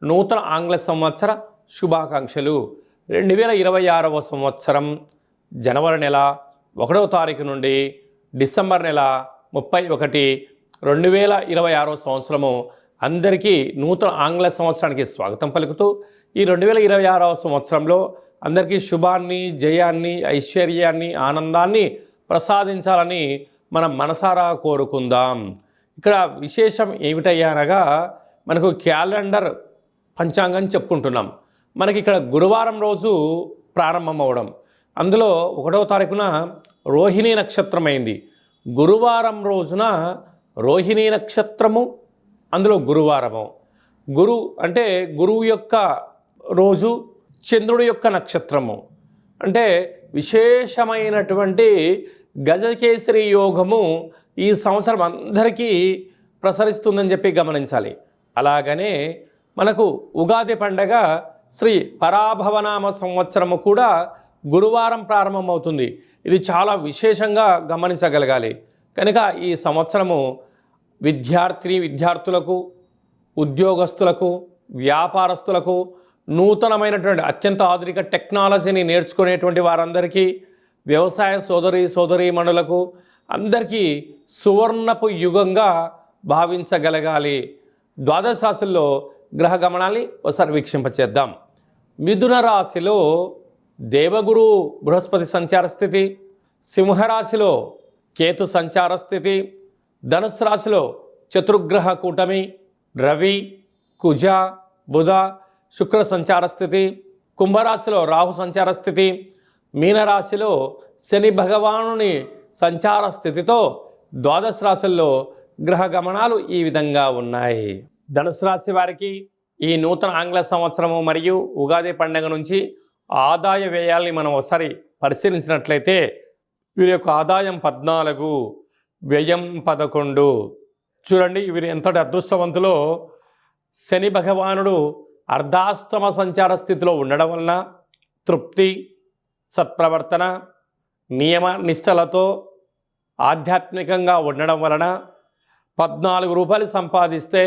నూతన ఆంగ్ల సంవత్సర శుభాకాంక్షలు. 2026వ సంవత్సరం జనవరి నెల 1వ తారీఖు నుండి డిసెంబర్ నెల 31, 2026 సంవత్సరము అందరికీ నూతన ఆంగ్ల సంవత్సరానికి స్వాగతం పలుకుతూ ఈ 2026వ సంవత్సరంలో అందరికీ శుభాన్ని, జయాన్ని, ఐశ్వర్యాన్ని, ఆనందాన్ని ప్రసాదించాలని మనం మనసారా కోరుకుందాం. ఇక్కడ విశేషం ఏమిటయ్యా అనగా మనకు క్యాలెండర్ పంచాంగం చెప్పుకుంటున్నాం. మనకి ఇక్కడ గురువారం రోజు ప్రారంభమవడం, అందులో 1వ తారీఖున రోహిణీ నక్షత్రం అయింది. గురువారం రోజున రోహిణీ నక్షత్రము, అందులో గురువారము. గురు అంటే గురువు యొక్క రోజు, చంద్రుడి యొక్క నక్షత్రము. అంటే విశేషమైనటువంటి గజకేసరి యోగము ఈ సంవత్సరం అందరికీ ప్రసరిస్తుందని చెప్పి గమనించాలి. అలాగనే మనకు ఉగాది పండగ శ్రీ పరాభవనామ సంవత్సరము కూడా గురువారం ప్రారంభమవుతుంది. ఇది చాలా విశేషంగా గమనించగలగాలి. కనుక ఈ సంవత్సరము విద్యార్థులకు, ఉద్యోగస్తులకు, వ్యాపారస్తులకు, నూతనమైనటువంటి అత్యంత ఆధునిక టెక్నాలజీని నేర్చుకునేటువంటి వారందరికీ, వ్యవసాయ సోదరీమణులకు అందరికీ సువర్ణపు యుగంగా భావించగలగాలి. ద్వాదశ రాశుల్లో గ్రహ గమనాన్ని ఒకసారి వీక్షింపచేద్దాం. మిథున రాశిలో దేవగురు బృహస్పతి సంచార స్థితి, సింహరాశిలో కేతు సంచార స్థితి, ధనుస్సు రాశిలో చతుర్గ్రహ కూటమి రవి, కుజ, బుధ, శుక్ర సంచార స్థితి, కుంభరాశిలో రాహు సంచార స్థితి, మీనరాశిలో శని భగవానుని సంచార స్థితితో ద్వాదశ రాశుల్లో గ్రహ గమనాలు ఈ విధంగా ఉన్నాయి. ధనుసు రాశి వారికి ఈ నూతన ఆంగ్ల సంవత్సరము మరియు ఉగాది పండుగ నుంచి ఆదాయ వ్యయాల్ని మనం ఒకసారి పరిశీలించినట్లయితే వీరి యొక్క ఆదాయం 14, వ్యయం 11. చూడండి వీరు ఎంతటి అదృష్టవంతులో. శని భగవానుడు అర్ధాష్టమ సంచార స్థితిలో ఉండడం వలన తృప్తి, సత్ప్రవర్తన, నియమ నిష్టలతో ఆధ్యాత్మికంగా ఉండడం వలన 14 రూపాయలు సంపాదిస్తే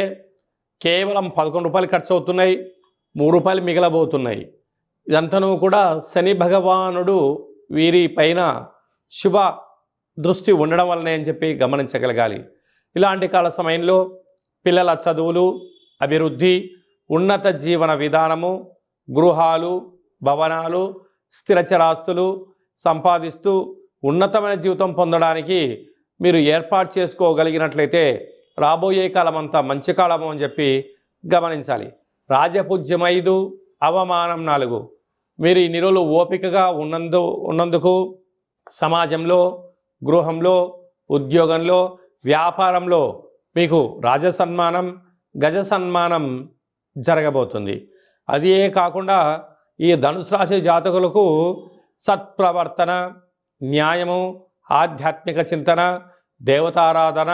కేవలం 11 రూపాయలు ఖర్చు అవుతున్నాయి, 3 రూపాయలు మిగలబోతున్నాయి. ఇదంతనూ కూడా శని భగవానుడు వీరి పైన శుభ దృష్టి ఉండడం వలనే అని చెప్పి గమనించగలగాలి. ఇలాంటి కాల సమయంలో పిల్లల చదువులు, అభివృద్ధి, ఉన్నత జీవన విధానము, గృహాలు, భవనాలు, స్థిరచరాస్తులు సంపాదిస్తూ ఉన్నతమైన జీవితం పొందడానికి మీరు ఏర్పాటు చేసుకోగలిగినట్లయితే రాబోయే కాలం అంతా మంచి కాలము అని చెప్పి గమనించాలి. రాజపూజ్యం 5, అవమానం 4. మీరు ఈ నిరులు ఓపికగా ఉన్నందుకు సమాజంలో, గృహంలో, ఉద్యోగంలో, వ్యాపారంలో మీకు రాజసన్మానం, గజ సన్మానం జరగబోతుంది. అదే కాకుండా ఈ ధనుసు రాశి జాతకులకు సత్ప్రవర్తన, న్యాయము, ఆధ్యాత్మిక చింతన, దేవతారాధన,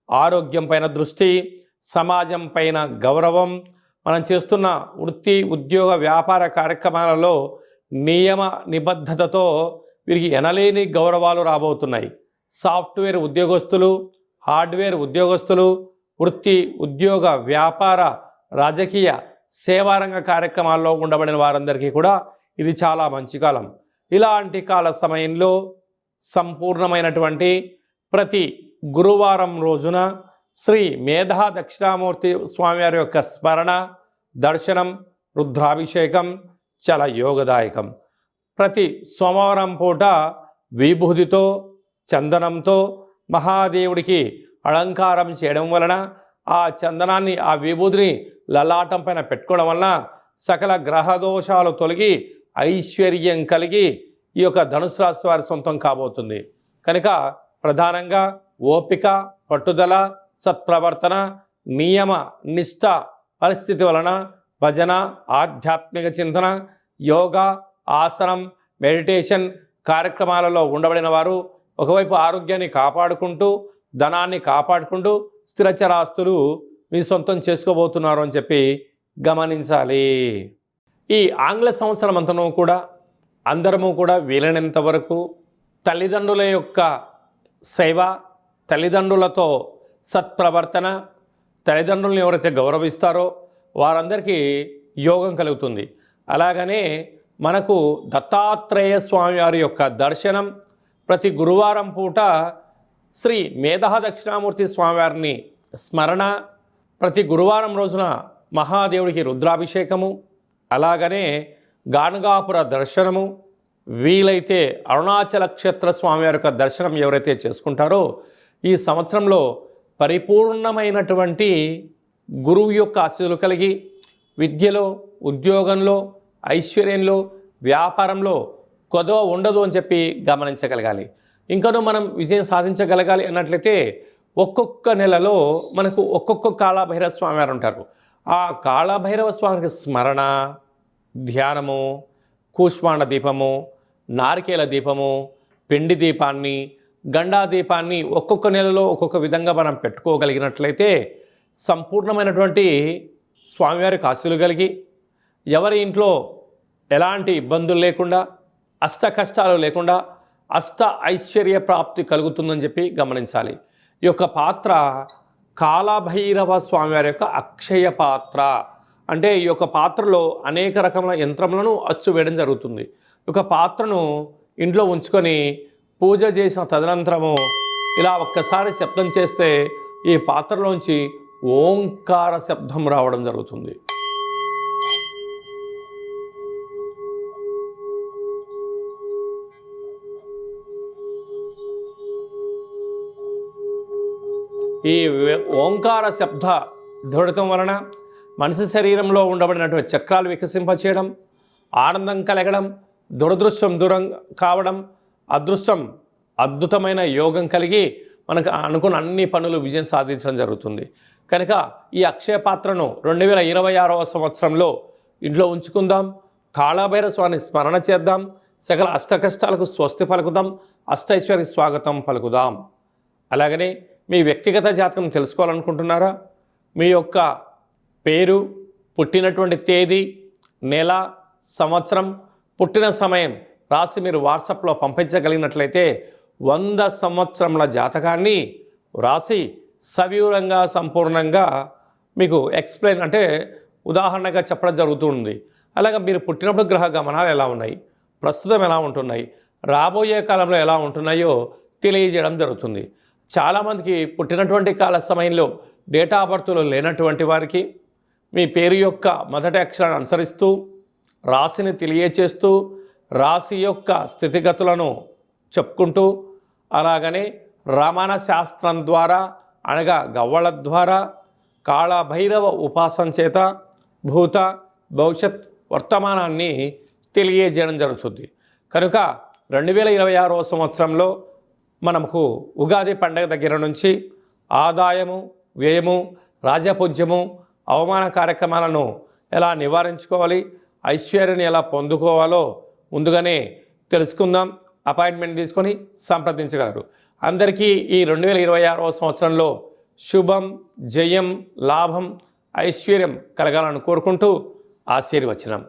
ఆరోగ్యం పైన దృష్టి, సమాజం పైన గౌరవం, మనం చేస్తున్న వృత్తి, ఉద్యోగ, వ్యాపార కార్యక్రమాలలో నియమ నిబద్ధతతో వీరికి ఎనలేని గౌరవాలు రాబోతున్నాయి. సాఫ్ట్వేర్ ఉద్యోగస్తులు, హార్డ్వేర్ ఉద్యోగస్తులు, వృత్తి, ఉద్యోగ, వ్యాపార, రాజకీయ, సేవారంగ కార్యక్రమాల్లో ఉండబడిన వారందరికీ కూడా ఇది చాలా మంచి కాలం. ఇలాంటి కాల సమయంలో సంపూర్ణమైనటువంటి ప్రతి గురువారం రోజున శ్రీ మేధా దక్షిణామూర్తి స్వామివారి యొక్క స్మరణ, దర్శనం, రుద్రాభిషేకం చాలా యోగదాయకం. ప్రతి సోమవారం పూట విభూతితో, చందనంతో మహాదేవుడికి అలంకారం చేయడం వలన ఆ చందనాన్ని, ఆ విభూతిని లలాటం పైన పెట్టుకోవడం వలన సకల గ్రహదోషాలు తొలగి ఐశ్వర్యం కలిగి ఈ యొక్క ధనుసు రాశి వారి సొంతం కాబోతుంది. కనుక ప్రధానంగా ఓపిక, పట్టుదల, సత్ప్రవర్తన, నియమ నిష్ట పరిస్థితి వలన భజన, ఆధ్యాత్మిక చింతన, యోగా, ఆసనం, మెడిటేషన్ కార్యక్రమాలలో ఉండబడిన వారు ఒకవైపు ఆరోగ్యాన్ని కాపాడుకుంటూ, ధనాన్ని కాపాడుకుంటూ స్థిరచరాస్తులు మీ సొంతం చేసుకోబోతున్నారు అని చెప్పి గమనించాలి. ఈ ఆంగ్ల సంవత్సరం అంతనూ కూడా అందరము కూడా వీలైనంత వరకు తల్లిదండ్రుల యొక్క సేవ, తల్లిదండ్రులతో సత్ప్రవర్తన, తల్లిదండ్రులను ఎవరైతే గౌరవిస్తారో వారందరికీ యోగం కలుగుతుంది. అలాగనే మనకు దత్తాత్రేయ స్వామి వారి యొక్క దర్శనం, ప్రతి గురువారం పూట శ్రీ మేధా దక్షిణామూర్తి స్వామివారిని స్మరణ, ప్రతి గురువారం రోజున మహాదేవుడికి రుద్రాభిషేకము, అలాగనే గాణగాపుర దర్శనము, వీలైతే అరుణాచల క్షేత్ర స్వామివారి యొక్క దర్శనం ఎవరైతే చేసుకుంటారో ఈ సంవత్సరంలో పరిపూర్ణమైనటువంటి గురువు యొక్క ఆశీస్సులు కలిగి విద్యలో, ఉద్యోగంలో, ఐశ్వర్యంలో, వ్యాపారంలో కొదవ ఉండదు అని చెప్పి గమనించగలగాలి. ఇంకనూ మనం విజయం సాధించగలగాలి అన్నట్లయితే ఒక్కొక్క నెలలో మనకు ఒక్కొక్క కాళభైరవ స్వామి వారు ఉంటారు. ఆ కాళభైరవ స్వామికి స్మరణ, ధ్యానము, కూష్మాండ దీపము, నారికేల దీపము, పిండి దీపాన్ని, గండా దీపాన్ని ఒక్కొక్క నెలలో ఒక్కొక్క విధంగా మనం పెట్టుకోగలిగినట్లయితే సంపూర్ణమైనటువంటి స్వామివారికి ఆశీస్సులు కలిగి ఎవరి ఇంట్లో ఎలాంటి ఇబ్బందులు లేకుండా, అష్ట కష్టాలు లేకుండా అష్ట ఐశ్వర్య ప్రాప్తి కలుగుతుందని చెప్పి గమనించాలి. ఈ యొక్క పాత్ర కాళభైరవ స్వామివారి యొక్క అక్షయ పాత్ర. అంటే ఈ యొక్క పాత్రలో అనేక రకముల యంత్రములను అచ్చు వేయడం జరుగుతుంది. ఈ యొక్క పాత్రను ఇంట్లో ఉంచుకొని పూజ చేసిన తదనంతరము ఇలా ఒక్కసారి శబ్దం చేస్తే ఈ పాత్రలోంచి ఓంకార శబ్దం రావడం జరుగుతుంది. ఈ ఓంకార శబ్ద ధ్వనితం వలన మనిషి శరీరంలో ఉండబడినటువంటి చక్రాలు వికసింపచేయడం, ఆనందం కలగడం, దురదృష్టం దూరం కావడం, అదృష్టం అద్భుతమైన యోగం కలిగి మనకు అనుకున్న అన్ని పనులు విజయం సాధించడం జరుగుతుంది. కనుక ఈ అక్షయ పాత్రను 2026వ సంవత్సరంలో ఇంట్లో ఉంచుకుందాం. కాళభైరవ స్వామిని స్మరణ చేద్దాం. సకల అష్టకష్టాలకు స్వస్తి పలుకుదాం. అష్టైశ్వర్య స్వాగతం పలుకుదాం. అలాగనే మీ వ్యక్తిగత జాతకం తెలుసుకోవాలనుకుంటున్నారా? మీ యొక్క పేరు, పుట్టినటువంటి తేదీ, నెల, సంవత్సరం, పుట్టిన సమయం రాసి మీరు వాట్సాప్లో పంపించగలిగినట్లయితే 100 సంవత్సరముల జాతకాన్ని రాసి సవివరంగా సంపూర్ణంగా మీకు ఎక్స్ప్లెయిన్ అంటే ఉదాహరణగా చెప్పడం జరుగుతుంది. అలాగే మీరు పుట్టినప్పుడు గ్రహ గమనాలు ఎలా ఉన్నాయి, ప్రస్తుతం ఎలా ఉంటున్నాయి, రాబోయే కాలంలో ఎలా ఉంటున్నాయో తెలియజేయడం జరుగుతుంది. చాలామందికి పుట్టినటువంటి కాల సమయంలో డేటా ఆఫ్ బర్త్లో లేనటువంటి వారికి మీ పేరు యొక్క మొదటి అక్షరాన్ని అనుసరిస్తూ రాశిని తెలియచేస్తూ రాశి యొక్క స్థితిగతులను చెప్పుకుంటూ అలాగనే రమణ శాస్త్రం ద్వారా అనగా గవ్వళ ద్వారా కాళభైరవ ఉపాసన చేత భూత భవిష్యత్ వర్తమానాన్ని తెలియజేయడం జరుగుతుంది. కనుక 2026వ సంవత్సరంలో మనకు ఉగాది పండుగ దగ్గర నుంచి ఆదాయము, వ్యయము, రాజపూజ్యము, అవమాన కార్యక్రమాలను ఎలా నివారించుకోవాలి, ఐశ్వర్యాన్ని ఎలా పొందుకోవాలో ముందుగానే తెలుసుకుందాం. అపాయింట్మెంట్ తీసుకొని సంప్రదించగలరు. అందరికీ ఈ 2026వ సంవత్సరంలో శుభం, జయం, లాభం, ఐశ్వర్యం కలగాలని కోరుకుంటూ ఆశీర్వచనం.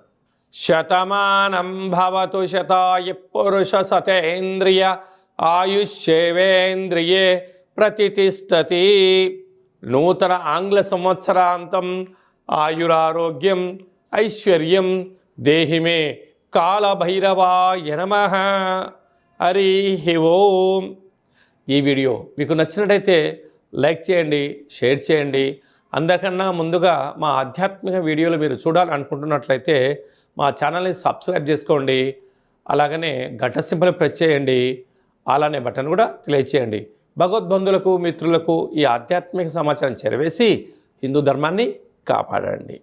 శతమానం భవతు శతాయ పురుష సతేంద్రియ ఆయుష్యేవేంద్రియే ప్రతిష్టతి. నూతన ఆంగ్ల సంవత్సరాంతం ఆయురారోగ్యం ఐశ్వర్యం దేహిమే కాళభైరవాయ నమః. హరి ఓం. ఈ వీడియో మీకు నచ్చినట్టయితే లైక్ చేయండి, షేర్ చేయండి. అందరికన్నా ముందుగా మా ఆధ్యాత్మిక వీడియోలు మీరు చూడాలనుకుంటున్నట్లయితే మా ఛానల్ని సబ్స్క్రైబ్ చేసుకోండి. అలాగనే గంట సింబల్ ప్రెస్ చేయండి. అలానే బటన్ కూడా తెలియచేయండి. భగవద్బంధులకు, మిత్రులకు ఈ ఆధ్యాత్మిక సమాచారం చేరవేసి హిందూ ధర్మాన్ని కాపాడండి.